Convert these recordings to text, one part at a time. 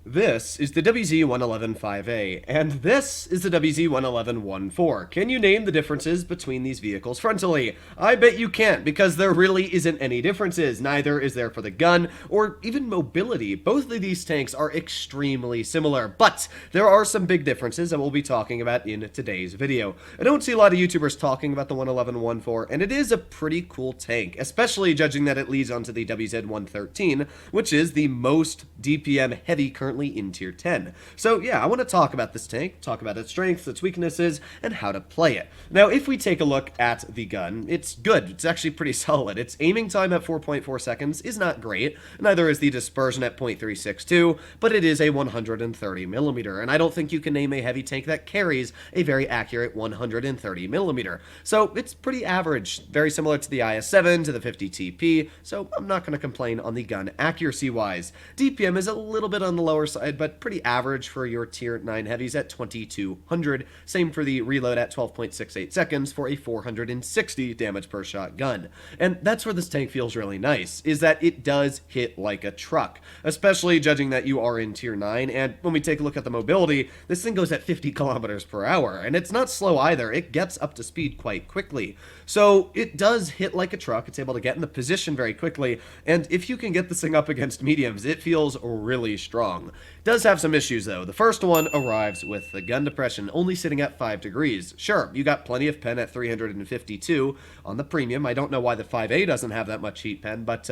This is the WZ-111-5A, and this is the WZ-111-14. Can you name the differences between these vehicles frontally? I bet you can't, because there really isn't any differences. Neither is there for the gun, or even mobility. Both of these tanks are extremely similar, but there are some big differences that we'll be talking about in today's video. I don't see a lot of YouTubers talking about the 111-14, and it is a pretty cool tank, especially judging that it leads onto the WZ-113, which is the most DPM heavy currently in tier 10. So yeah, I want to talk about this tank, talk about its strengths, its weaknesses, and how to play it. Now, if we take a look at the gun, it's good. It's actually pretty solid. Its aiming time at 4.4 seconds is not great, neither is the dispersion at 0.362, but it is a 130mm, and I don't think you can name a heavy tank that carries a very accurate 130mm. So it's pretty average, very similar to the IS-7, to the 50TP, so I'm not going to complain on the gun accuracy-wise. DPM is a little bit on the lower side, but pretty average for your tier 9 heavies at 2200. Same for the reload at 12.68 seconds for a 460 damage per shot gun. And that's where this tank feels really nice, is that it does hit like a truck, especially judging that you are in tier 9. And when we take a look at the mobility, this thing goes at 50 kilometers per hour, and it's not slow either. It gets up to speed quite quickly. So it does hit like a truck. It's able to get in the position very quickly, and if you can get this thing up against mediums, it feels really strong. It does have some issues though. The first one arrives with the gun depression only sitting at 5 degrees. Sure, you got plenty of pen at 352 on the premium. I don't know why the 5A doesn't have that much heat pen, but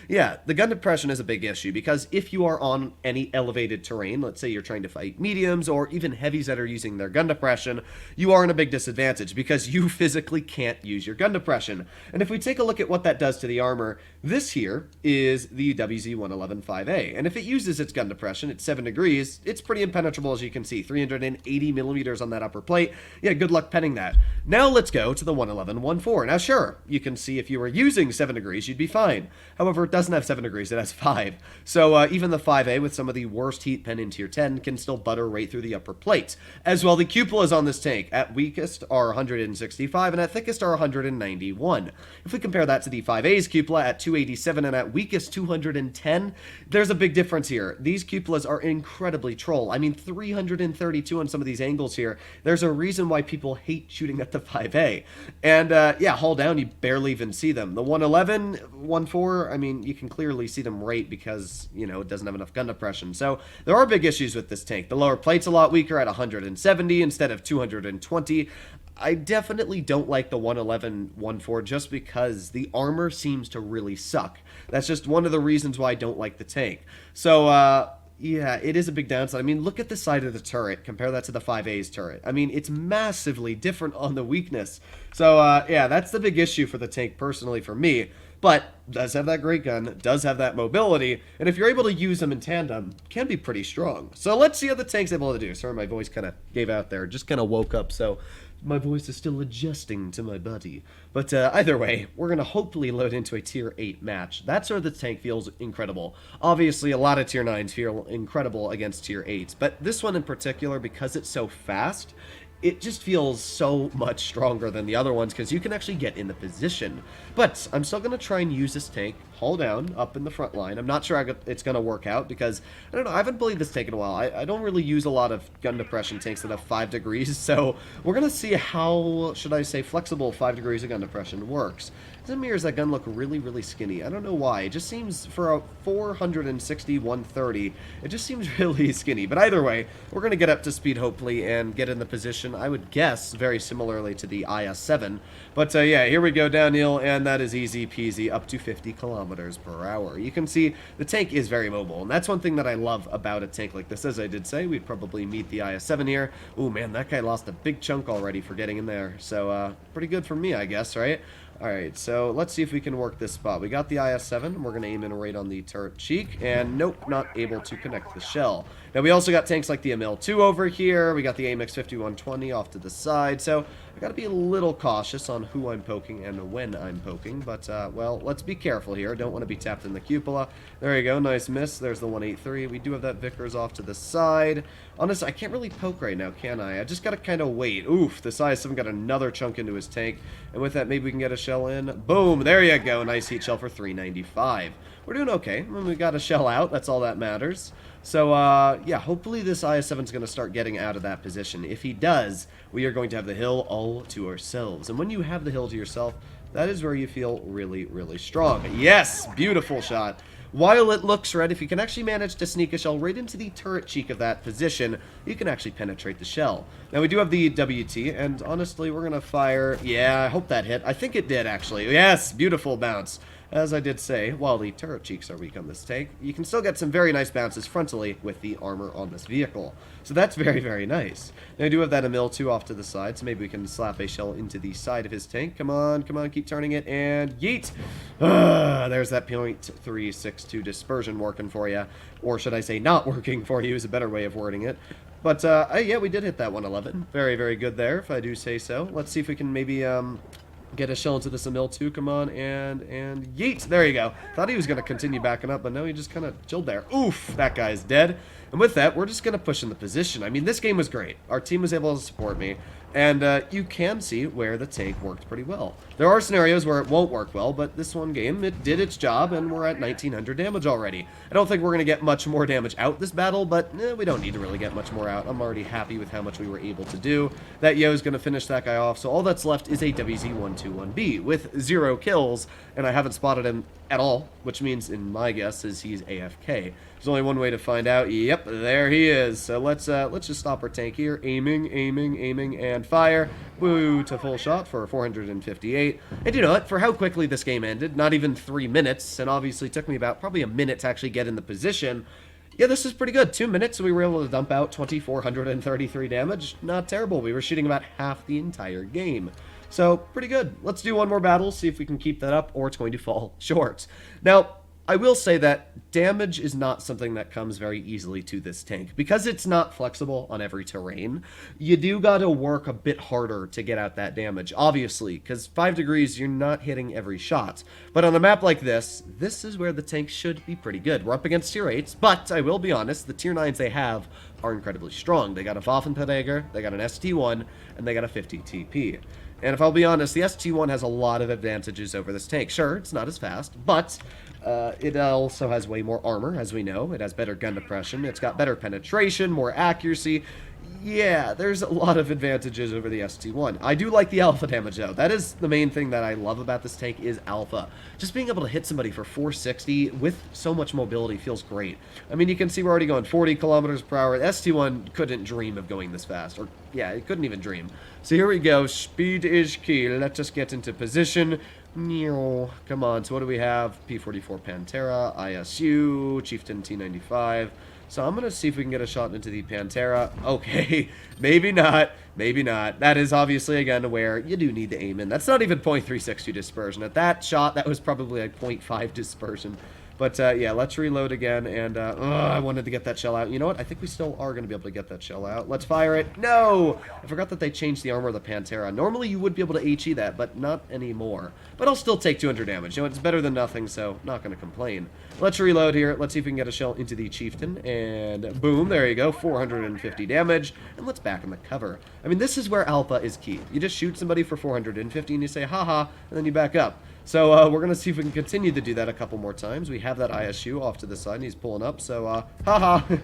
yeah, the gun depression is a big issue because if you are on any elevated terrain, let's say you're trying to fight mediums or even heavies that are using their gun depression, you are in a big disadvantage because you physically can't use your gun depression. And if we take a look at what that does to the armor, this here is the WZ-111-5A, and if it uses its gun depression at 7 degrees, it's pretty impenetrable, as you can see, 380mm on that upper plate. Yeah, good luck penning that. Now let's go to the 111-14. Now sure, you can see if you were using 7 degrees, you'd be fine. However, it doesn't have 7 degrees, it has 5. So even the 5A with some of the worst heat pen in tier 10 can still butter right through the upper plate. As well, the cupolas on this tank at weakest are 165 and at thickest are 191. If we compare that to the 5A's cupola at 287 and at weakest 210, there's a big difference here. These cupolas are incredibly troll. I mean, 332 on some of these angles here. There's a reason why people hate shooting at the 5A. And yeah, hull down, you barely even see them. The 111-14, I mean, you can clearly see them right because, you know, it doesn't have enough gun depression. So there are big issues with this tank. The lower plate's a lot weaker at 170 instead of 220. I definitely don't like the 111-14 just because the armor seems to really suck. That's just one of the reasons why I don't like the tank. So, yeah, it is a big downside. I mean, look at the side of the turret. Compare that to the 5A's turret. I mean, it's massively different on the weakness. So, yeah, that's the big issue for the tank personally for me. But does have that great gun, does have that mobility, and if you're able to use them in tandem, can be pretty strong. So let's see how the tank's able to do. Sorry, my voice kind of gave out there. Just kind of woke up, so my voice is still adjusting to my body. But either way, we're going to hopefully load into a tier 8 match. That's where the tank feels incredible. Obviously, a lot of tier 9s feel incredible against tier 8s, but this one in particular, because it's so fast, it just feels so much stronger than the other ones because you can actually get in the position. But I'm still going to try and use this tank, hull down, up in the front line. I'm not sure it's going to work out because, I don't know, I haven't played this tank in a while. I don't really use a lot of gun depression tanks that have 5 degrees, so we're going to see how, should I say, flexible 5 degrees of gun depression works. To me, does that gun look really, really skinny? I don't know why. It just seems, for a 460, 130, it just seems really skinny. But either way, we're going to get up to speed, hopefully, and get in the position, I would guess, very similarly to the IS-7. But yeah, here we go downhill, and that is easy peasy, up to 50 kilometers per hour. You can see the tank is very mobile, and that's one thing that I love about a tank like this. As I did say, we'd probably meet the IS-7 here. Ooh, man, that guy lost a big chunk already for getting in there. So, pretty good for me, I guess, right? Alright, so let's see if we can work this spot. We got the IS-7, we're going to aim in right on the turret cheek, and nope, not able to connect the shell. Now, we also got tanks like the ML2 over here, we got the AMX 5120 off to the side, so I got to be a little cautious on who I'm poking and when I'm poking, but, well, let's be careful here. Don't want to be tapped in the cupola. There you go, nice miss. There's the 183. We do have that Vickers off to the side. Honestly, I can't really poke right now, can I? I just got to kind of wait. Oof, the IS-7 got another chunk into his tank, and with that, maybe we can get a shell in. Boom, there you go. Nice heat shell for 395. we're doing okay. I mean, we got a shell out. That's all that matters. So, yeah, hopefully this IS-7 is going to start getting out of that position. If he does, we are going to have the hill all to ourselves. And when you have the hill to yourself, that is where you feel really, really strong. Yes! Beautiful shot. While it looks red, if you can actually manage to sneak a shell right into the turret cheek of that position, you can actually penetrate the shell. Now, we do have the WT, and honestly, we're going to fire... Yeah, I hope that hit. I think it did, actually. Yes! Beautiful bounce. As I did say, while the turret cheeks are weak on this tank, you can still get some very nice bounces frontally with the armor on this vehicle. So that's very, very nice. Now I do have that Emil 2 off to the side, so maybe we can slap a shell into the side of his tank. Come on, keep turning it, and yeet! There's that .362 dispersion working for you. Or should I say not working for you is a better way of wording it. But, yeah, we did hit that 111. Very, very good there, if I do say so. Let's see if we can maybe, get a shell into this Emil 2, come on, and yeet! There you go. Thought he was going to continue backing up, but no, he just kind of chilled there. Oof! That guy's dead. And with that, we're just going to push in the position. I mean, this game was great. Our team was able to support me, and you can see where the tank worked pretty well. There are scenarios where it won't work well, but this one game, it did its job, and we're at 1900 damage already. I don't think we're going to get much more damage out this battle, but we don't need to really get much more out. I'm already happy with how much we were able to do. That Yo is going to finish that guy off, so all that's left is a WZ-121B with 0 kills, and I haven't spotted him at all, which means, in my guess, is he's AFK. There's only one way to find out. Yep, there he is. So let's just stop our tank here. Aiming, and fire. Woo, to full shot for 458. And you know what? For how quickly this game ended, not even 3 minutes, and obviously took me about probably a minute to actually get in the position. Yeah, this is pretty good. 2 minutes, and we were able to dump out 2,433 damage. Not terrible. We were shooting about half the entire game. So, pretty good. Let's do one more battle, see if we can keep that up, or it's going to fall short. Now, I will say that damage is not something that comes very easily to this tank. Because it's not flexible on every terrain, you do gotta work a bit harder to get out that damage, obviously, because 5 degrees, you're not hitting every shot. But on a map like this is where the tank should be pretty good. We're up against tier 8s, but I will be honest, the tier 9s they have are incredibly strong. They got a Waffenverteidiger, they got an ST1, and they got a 50 TP. And if I'll be honest, the ST1 has a lot of advantages over this tank. Sure, it's not as fast, but it also has way more armor, as we know. It has better gun depression. It's got better penetration, more accuracy. Yeah, there's a lot of advantages over the ST1. I do like the alpha damage, though. That is the main thing that I love about this tank is alpha. Just being able to hit somebody for 460 with so much mobility feels great. I mean, you can see we're already going 40 kilometers per hour. The ST1 couldn't dream of going this fast. Or, yeah, it couldn't even dream. So here we go. Speed is key. Let's just get into position. Come on. So what do we have? P-44 Pantera, ISU, Chieftain T-95. So I'm going to see if we can get a shot into the Pantera. Okay, maybe not. Maybe not. That is obviously, again, where you do need to aim in. That's not even .362 dispersion. At that shot, that was probably like .5 dispersion. But, yeah, let's reload again, and, I wanted to get that shell out. You know what? I think we still are going to be able to get that shell out. Let's fire it. No! I forgot that they changed the armor of the Pantera. Normally, you would be able to HE that, but not anymore. But I'll still take 200 damage. You know, it's better than nothing, so not going to complain. Let's reload here. Let's see if we can get a shell into the Chieftain, and boom, there you go, 450 damage, and let's back in the cover. I mean, this is where alpha is key. You just shoot somebody for 450, and you say, haha, and then you back up. So, we're going to see if we can continue to do that a couple more times. We have that ISU off to the side, and he's pulling up, so, haha.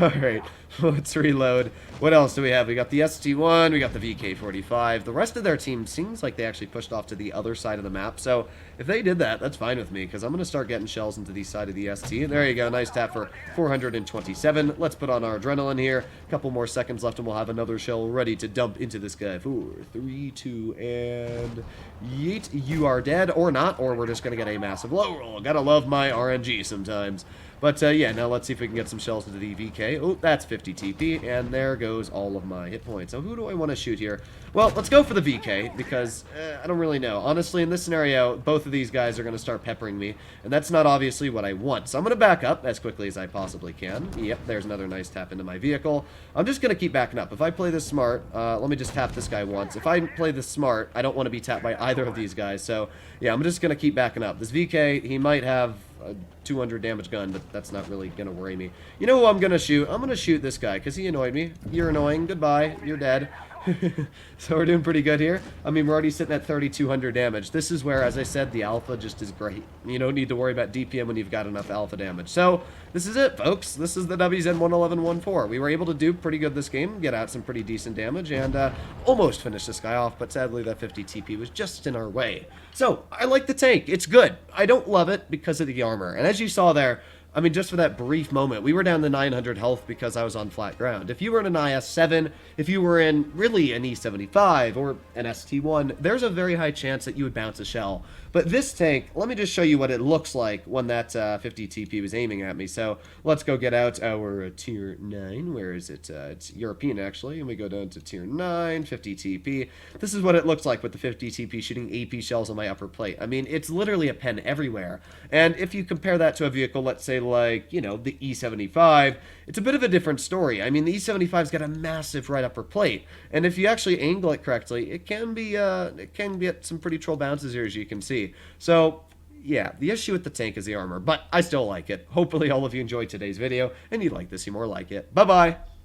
Alright, let's reload. What else do we have? We got the ST1, we got the VK-45. The rest of their team seems like they actually pushed off to the other side of the map, so if they did that, that's fine with me, because I'm going to start getting shells into the side of the ST. There you go, nice tap for 427. Let's put on our adrenaline here. A couple more seconds left, and we'll have another shell ready to dump into this guy. 4, 3, 2, and yeet. You are dead, or not, or we're just going to get a massive low roll. Gotta love my RNG sometimes. But, yeah, now let's see if we can get some shells into the VK. Oh, that's 50 TP, and there goes all of my hit points. So who do I want to shoot here? Well, let's go for the VK, because I don't really know. Honestly, in this scenario, both of these guys are going to start peppering me, and that's not obviously what I want. So I'm going to back up as quickly as I possibly can. Yep, there's another nice tap into my vehicle. I'm just going to keep backing up. If I play this smart, let me just tap this guy once. If I play this smart, I don't want to be tapped by either of these guys. So, yeah, I'm just going to keep backing up. This VK, he might have a 200 damage gun, but that's not really going to worry me. You know who I'm going to shoot? I'm going to shoot this guy, because he annoyed me. You're annoying. Goodbye. You're dead. So we're doing pretty good here. I mean, we're already sitting at 3,200 damage. This is where, as I said, the alpha just is great. You don't need to worry about DPM when you've got enough alpha damage. So this is it, folks. This is the WZN 111-14. We were able to do pretty good this game, get out some pretty decent damage, and almost finish this guy off, but sadly that 50 TP was just in our way. So I like the tank. It's good. I don't love it because of the armor. And as you saw there, I mean, just for that brief moment, we were down to 900 health because I was on flat ground. If you were in an IS-7, if you were in, really, an E-75 or an ST-1, there's a very high chance that you would bounce a shell. But this tank, let me just show you what it looks like when that 50 TP was aiming at me. So let's go get out our tier 9. Where is it? It's European, actually. And we go down to tier 9, 50 TP. This is what it looks like with the 50 TP shooting AP shells on my upper plate. I mean, it's literally a pen everywhere. And if you compare that to a vehicle, let's say like, you know, the E-75, it's a bit of a different story. I mean, the E-75's got a massive right upper plate. And if you actually angle it correctly, it can get some pretty troll bounces here, as you can see. So yeah, the issue with the tank is the armor, but I still like it. Hopefully all of you enjoyed today's video, and you'd like to see more like it. Bye-bye!